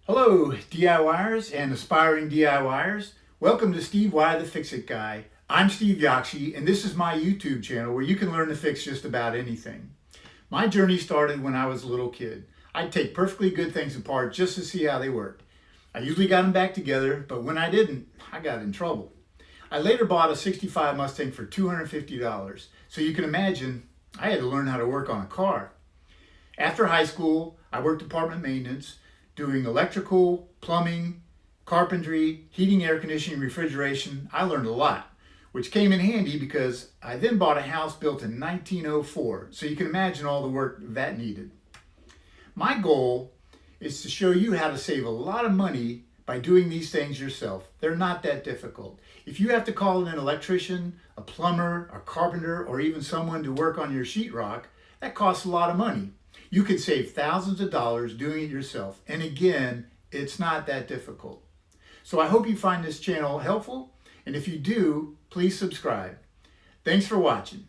Hello, DIYers and aspiring DIYers. Welcome to Steve Y, the Fix-It Guy. I'm Steve Yakshi, and this is my YouTube channel where you can learn to fix just about anything. My journey started when I was a little kid. I'd take perfectly good things apart just to see how they worked. I usually got them back together, but when I didn't, I got in trouble. I later bought a 65 Mustang for $250, so you can imagine I had to learn how to work on a car. After high school, I worked apartment maintenance, doing electrical, plumbing, carpentry, heating, air conditioning, refrigeration. I learned a lot, which came in handy because I then bought a house built in 1904, so you can imagine all the work that needed. My goal is to show you how to save a lot of money by doing these things yourself. They're not that difficult. If you have to call in an electrician, a plumber, a carpenter, or even someone to work on your sheetrock, that costs a lot of money. You can save thousands of dollars doing it yourself. And again, it's not that difficult. So I hope you find this channel helpful. And if you do, please subscribe. Thanks for watching.